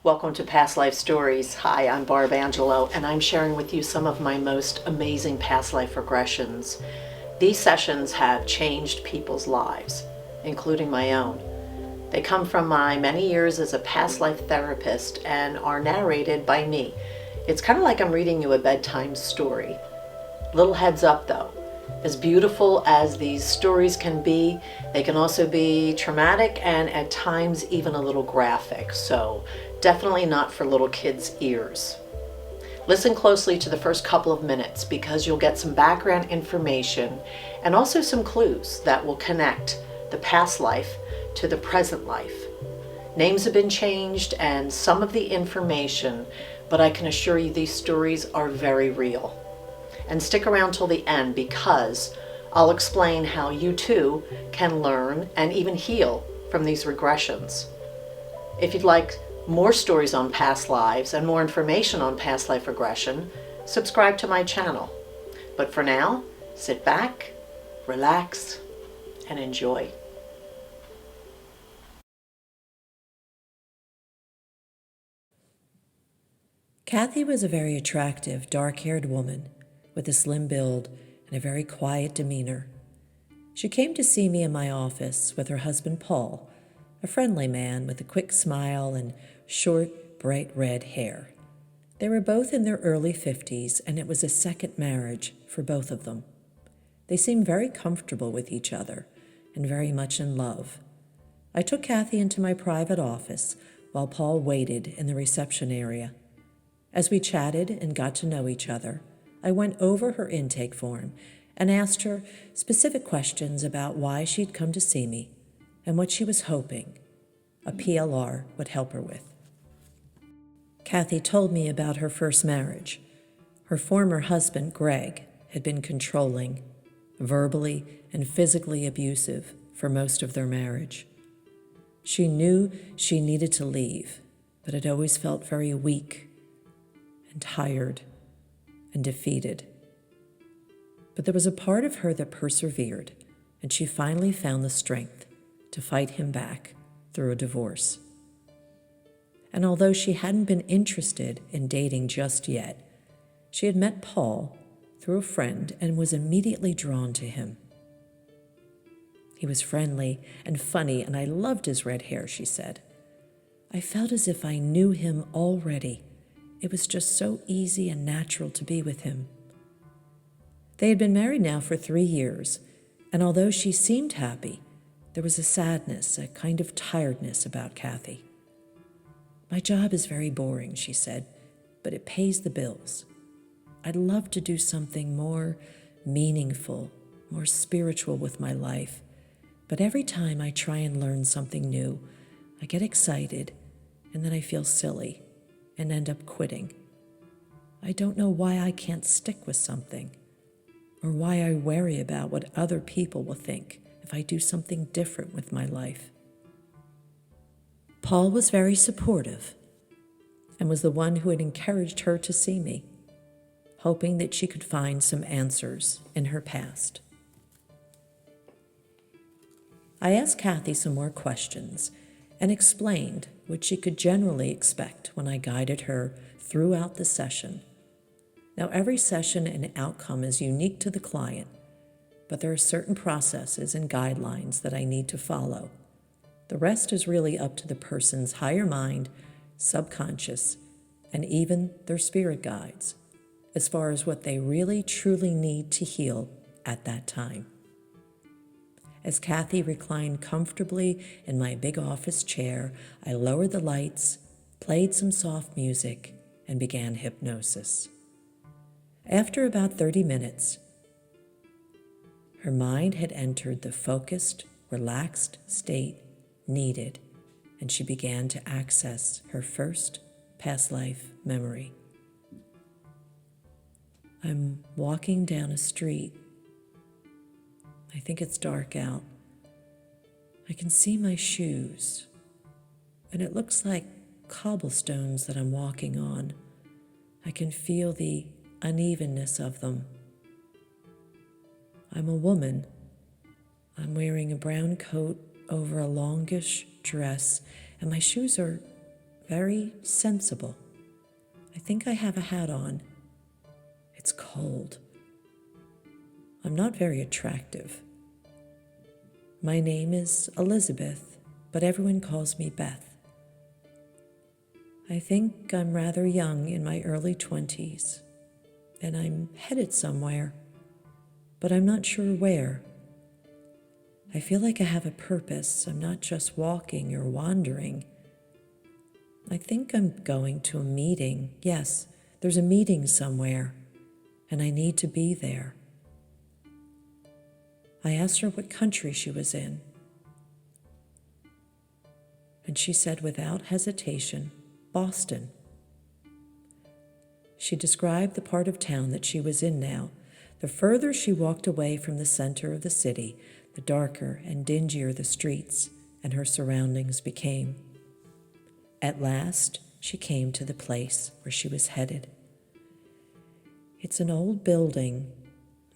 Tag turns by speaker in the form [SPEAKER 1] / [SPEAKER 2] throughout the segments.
[SPEAKER 1] Welcome to Past Life Stories. Hi, I'm Barb Angelo, and I'm sharing with you some of my most amazing past life regressions. These sessions have changed people's lives, including my own. They come from my many years as a past life therapist and are narrated by me. It's kind of like I'm reading you a bedtime story. Little heads up though, as beautiful as these stories can be, they can also be traumatic and at times even a little graphic, so definitely not for little kids' ears. Listen closely to the first couple of minutes because you'll get some background information and also some clues that will connect the past life to the present life. Names have been changed and some of the information, but I can assure you these stories are very real. And stick around till the end because I'll explain how you too can learn and even heal from these regressions. If you'd like more stories on past lives and more information on past life regression, subscribe to my channel. But for now, sit back, relax, and enjoy.
[SPEAKER 2] Cathy was a very attractive, dark-haired woman with a slim build and a very quiet demeanor. She came to see me in my office with her husband Paul, a friendly man with a quick smile and short, bright red hair. They were both in their early 50s, and it was a second marriage for both of them. They seemed very comfortable with each other and very much in love. I took Cathy into my private office while Paul waited in the reception area. As we chatted and got to know each other, I went over her intake form and asked her specific questions about why she'd come to see me and what she was hoping a PLR would help her with. Cathy told me about her first marriage. Her former husband, Greg, had been controlling, verbally and physically abusive for most of their marriage. She knew she needed to leave, but had always felt very weak and tired and defeated. But there was a part of her that persevered, and she finally found the strength to fight him back through a divorce. And although she hadn't been interested in dating just yet, she had met Paul through a friend and was immediately drawn to him. He was friendly and funny, and I loved his red hair, she said. I felt as if I knew him already. It was just so easy and natural to be with him. They had been married now for 3 years, and although she seemed happy, there was a sadness, a kind of tiredness about Cathy. My job is very boring, she said, but it pays the bills. I'd love to do something more meaningful, more spiritual with my life, but every time I try and learn something new, I get excited, and then I feel silly and end up quitting. I don't know why I can't stick with something, or why I worry about what other people will think if I do something different with my life. Paul was very supportive and was the one who had encouraged her to see me, hoping that she could find some answers in her past. I asked Cathy some more questions and explained what she could generally expect when I guided her throughout the session. Now, every session and outcome is unique to the client, but there are certain processes and guidelines that I need to follow. The rest is really up to the person's higher mind, subconscious, and even their spirit guides, as far as what they really truly need to heal at that time. As Cathy reclined comfortably in my big office chair, I lowered the lights, played some soft music, and began hypnosis. After about 30 minutes, her mind had entered the focused, relaxed state needed, and she began to access her first past life memory. I'm walking down a street. I think it's dark out. I can see my shoes, and it looks like cobblestones that I'm walking on. I can feel the unevenness of them. I'm a woman. I'm wearing a brown coat over a longish dress, and my shoes are very sensible. I think I have a hat on. It's cold. I'm not very attractive. My name is Elizabeth, but everyone calls me Beth. I think I'm rather young, in my early 20s, and I'm headed somewhere, but I'm not sure where. I feel like I have a purpose. I'm not just walking or wandering. I think I'm going to a meeting. Yes, there's a meeting somewhere, and I need to be there. I asked her what country she was in, and she said without hesitation, Boston. She described the part of town that she was in now. The further she walked away from the center of the city, the darker and dingier the streets and her surroundings became. At last, she came to the place where she was headed. It's an old building.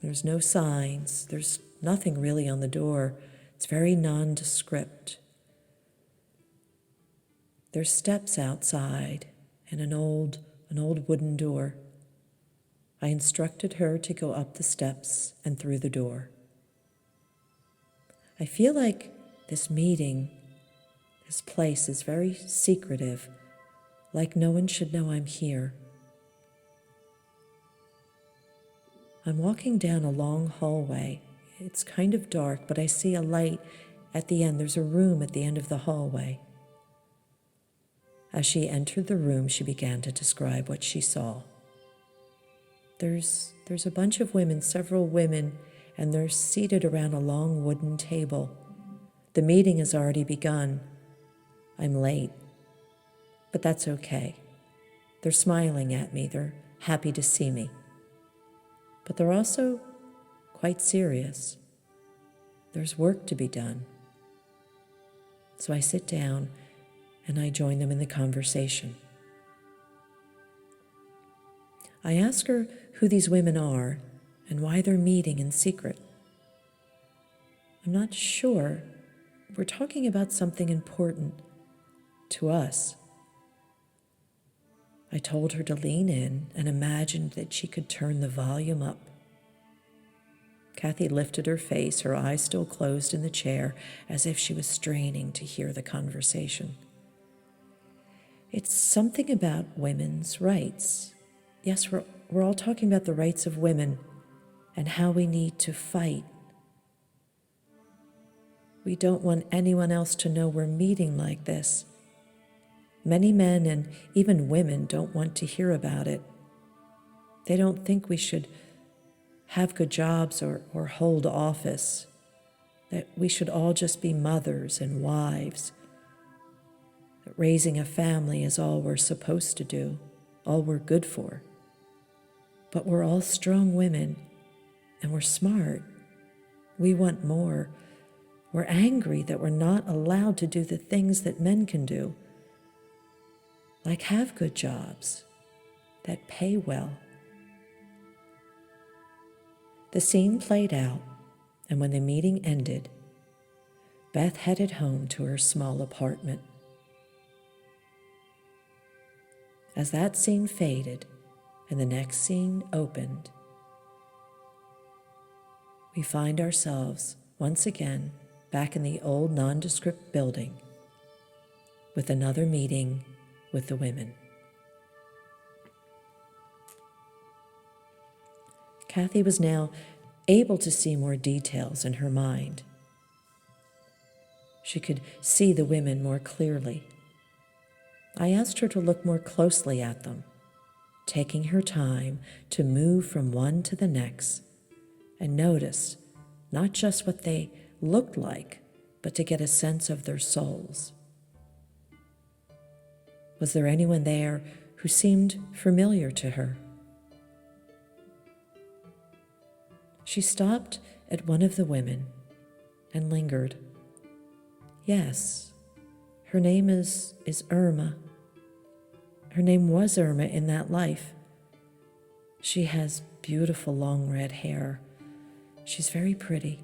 [SPEAKER 2] There's no signs. There's nothing really on the door. It's very nondescript. There's steps outside and an old wooden door. I instructed her to go up the steps and through the door. I feel like this meeting, this place is very secretive, like no one should know I'm here. I'm walking down a long hallway. It's kind of dark, but I see a light at the end. There's a room at the end of the hallway. As she entered the room, she began to describe what she saw. There's a bunch of women, several women, and they're seated around a long wooden table. The meeting has already begun. I'm late, but that's okay. They're smiling at me. They're happy to see me. But they're also quite serious. There's work to be done. So I sit down and I join them in the conversation. I ask her who these women are and why they're meeting in secret. I'm not sure. We're talking about something important to us. I told her to lean in and imagined that she could turn the volume up. Cathy lifted her face, her eyes still closed in the chair, as if she was straining to hear the conversation. It's something about women's rights. Yes, we're all talking about the rights of women and how we need to fight. We don't want anyone else to know we're meeting like this. Many men and even women don't want to hear about it. They don't think we should have good jobs or hold office, that we should all just be mothers and wives, that raising a family is all we're supposed to do, all we're good for. But we're all strong women, and we're smart. We want more. We're angry that we're not allowed to do the things that men can do, like have good jobs that pay well. The scene played out, and when the meeting ended, Beth headed home to her small apartment. As that scene faded and the next scene opened, we find ourselves once again back in the old nondescript building with another meeting with the women. Cathy was now able to see more details in her mind. She could see the women more clearly. I asked her to look more closely at them, taking her time to move from one to the next and notice not just what they looked like, but to get a sense of their souls. Was there anyone there who seemed familiar to her? She stopped at one of the women and lingered. Yes, her name is Irma. Her name was Irma in that life. She has beautiful long red hair. She's very pretty.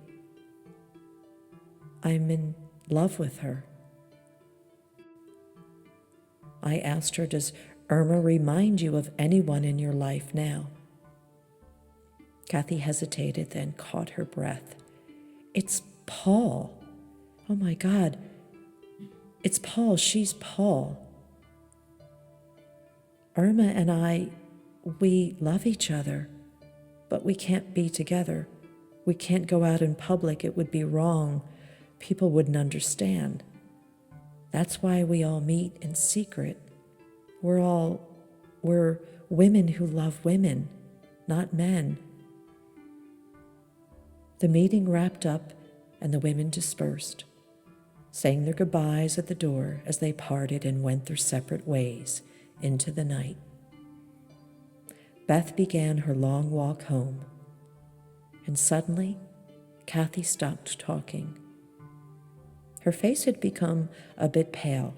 [SPEAKER 2] I'm in love with her. I asked her, does Irma remind you of anyone in your life now? Cathy hesitated, then caught her breath. It's Paul. Oh my God. It's Paul. She's Paul. Irma and I, we love each other, but we can't be together. We can't go out in public. It would be wrong. People wouldn't understand. That's why we all meet in secret. We're women who love women, not men. The meeting wrapped up and the women dispersed, saying their goodbyes at the door as they parted and went their separate ways into the night. Beth began her long walk home, and suddenly Cathy stopped talking. Her face had become a bit pale,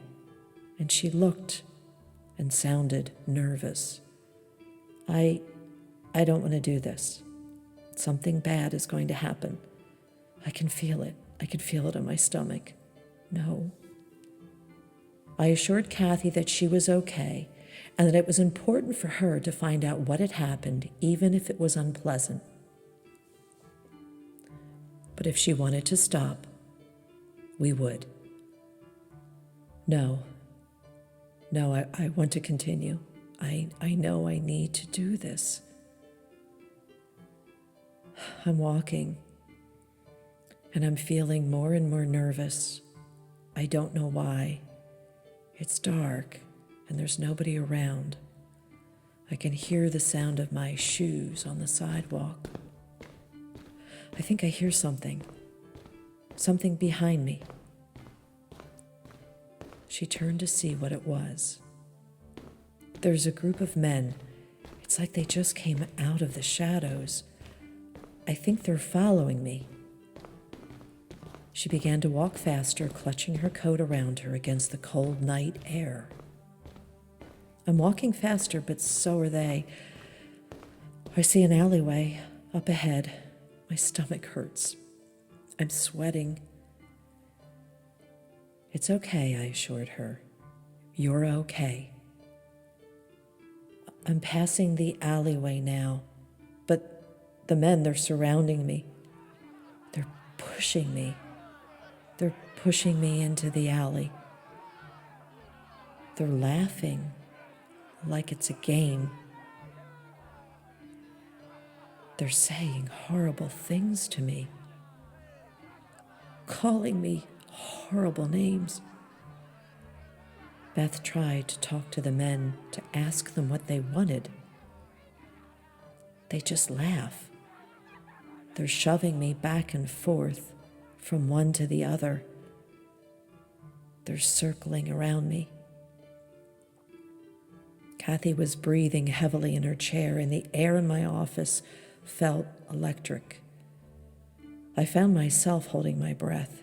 [SPEAKER 2] and she looked and sounded nervous. I don't want to do this. Something bad is going to happen. I can feel it. I can feel it in my stomach. No. I assured Cathy that she was okay and that it was important for her to find out what had happened, even if it was unpleasant. But if she wanted to stop, we would. No, I want to continue. I know I need to do this. I'm walking, and I'm feeling more and more nervous. I don't know why. It's dark, and there's nobody around. I can hear the sound of my shoes on the sidewalk. I think I hear something behind me. She turned to see what it was. There's a group of men. It's like they just came out of the shadows. I think they're following me. She began to walk faster, clutching her coat around her against the cold night air. I'm walking faster, but so are they. I see an alleyway up ahead. My stomach hurts. I'm sweating. It's okay, I assured her. You're okay. I'm passing the alleyway now, but the men, they're surrounding me. They're pushing me. They're pushing me into the alley. They're laughing like it's a game. They're saying horrible things to me, calling me horrible names. Beth tried to talk to the men, to ask them what they wanted. They just laugh. They're shoving me back and forth from one to the other. They're circling around me. Cathy was breathing heavily in her chair, and the air in my office felt electric. I found myself holding my breath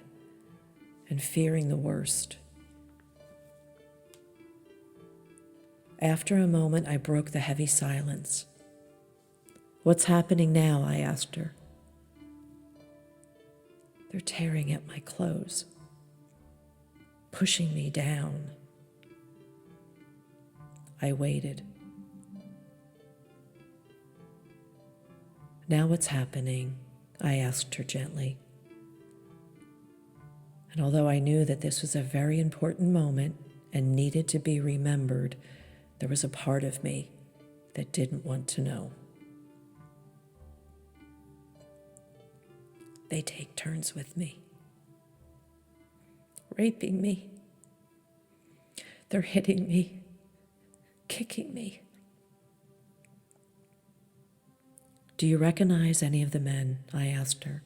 [SPEAKER 2] and fearing the worst. After a moment, I broke the heavy silence. What's happening now? I asked her. They're tearing at my clothes, pushing me down. I waited. Now what's happening? I asked her gently. And although I knew that this was a very important moment and needed to be remembered, there was a part of me that didn't want to know. They take turns with me, raping me. They're hitting me, kicking me. Do you recognize any of the men? I asked her.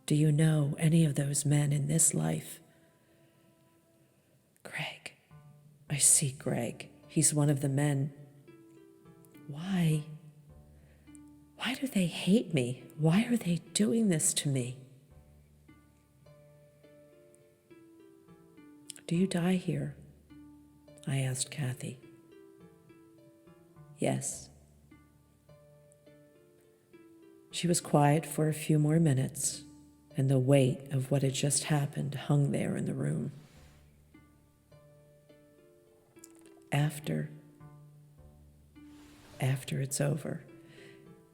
[SPEAKER 2] Do you know any of those men in this life? Greg. I see Greg. He's one of the men. Why? Why do they hate me? Why are they doing this to me? Do you die here? I asked Cathy. Yes. She was quiet for a few more minutes, and the weight of what had just happened hung there in the room. after it's over,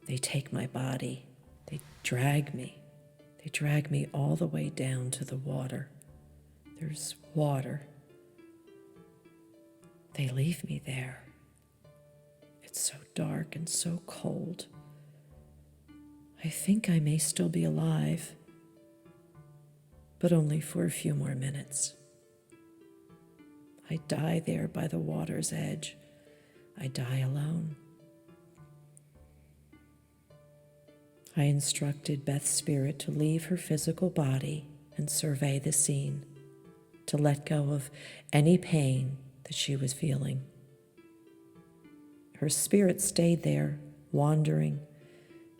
[SPEAKER 2] they take my body, they drag me all the way down to the water. There's water. They leave me there. It's so dark and so cold. I think I may still be alive, but only for a few more minutes. I die there by the water's edge. I die alone. I instructed Beth's spirit to leave her physical body and survey the scene, to let go of any pain that she was feeling. Her spirit stayed there, wandering,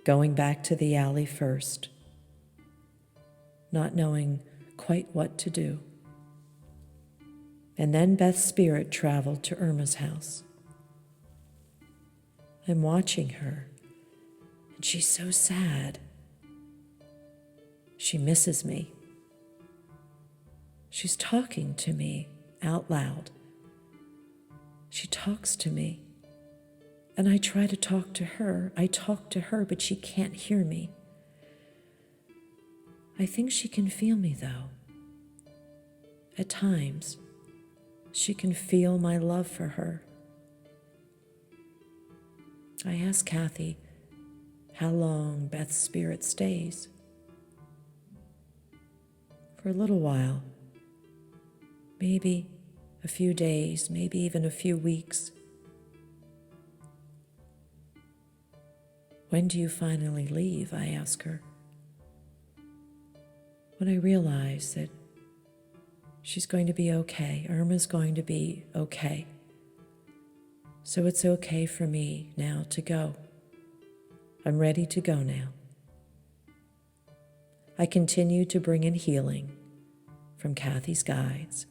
[SPEAKER 2] going back to the alley first, not knowing quite what to do. And then Beth's spirit traveled to Irma's house. I'm watching her, and she's so sad. She misses me. She's talking to me out loud. She talks to me, and I try to talk to her. I talk to her, but she can't hear me. I think she can feel me, though. At times, she can feel my love for her. I ask Cathy how long Beth's spirit stays. For a little while, maybe a few days, maybe even a few weeks. When do you finally leave? I ask her. When I realize that she's going to be okay, Irma's going to be okay. So it's okay for me now to go. I'm ready to go now. I continue to bring in healing from Cathy's guides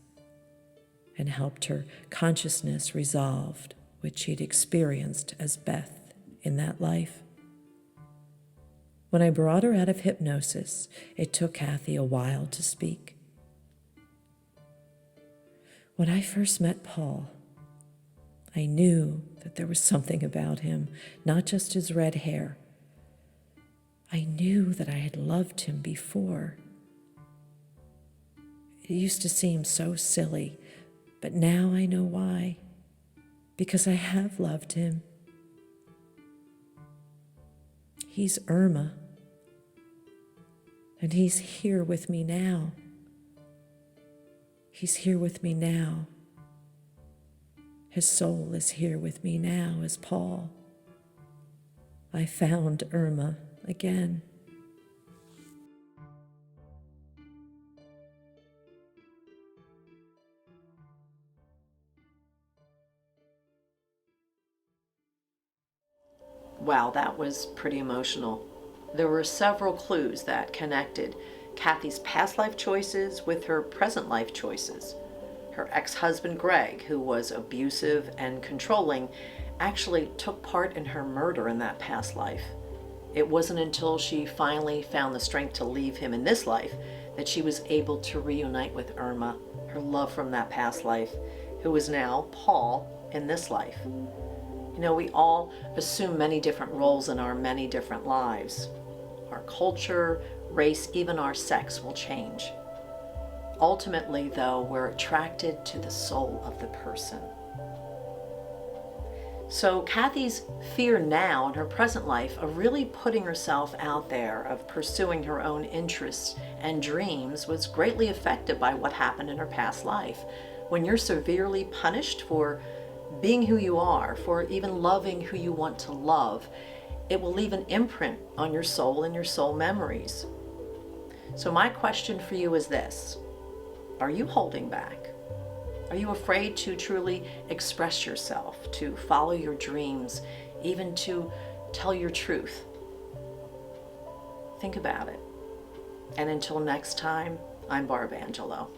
[SPEAKER 2] and helped her consciousness resolved what she'd experienced as Beth in that life. When I brought her out of hypnosis, it took Cathy a while to speak. When I first met Paul, I knew that there was something about him, not just his red hair. I knew that I had loved him before. It used to seem so silly, but now I know why. Because I have loved him. He's Irma, and he's here with me now. He's here with me now. His soul is here with me now as Paul. I found Irma again.
[SPEAKER 1] Wow, that was pretty emotional. There were several clues that connected Cathy's past life choices with her present life choices. Her ex-husband, Greg, who was abusive and controlling, actually took part in her murder in that past life. It wasn't until she finally found the strength to leave him in this life that she was able to reunite with Irma, her love from that past life, who is now Paul in this life. You know, we all assume many different roles in our many different lives. Our culture, race, even our sex will change. Ultimately, though, we're attracted to the soul of the person. So Cathy's fear now in her present life of really putting herself out there, of pursuing her own interests and dreams, was greatly affected by what happened in her past life. When you're severely punished for being who you are, for even loving who you want to love, it will leave an imprint on your soul and your soul memories. So my question for you is this: are you holding back? Are you afraid to truly express yourself, to follow your dreams, even to tell your truth? Think about it. And until next time, I'm Barb Angelo.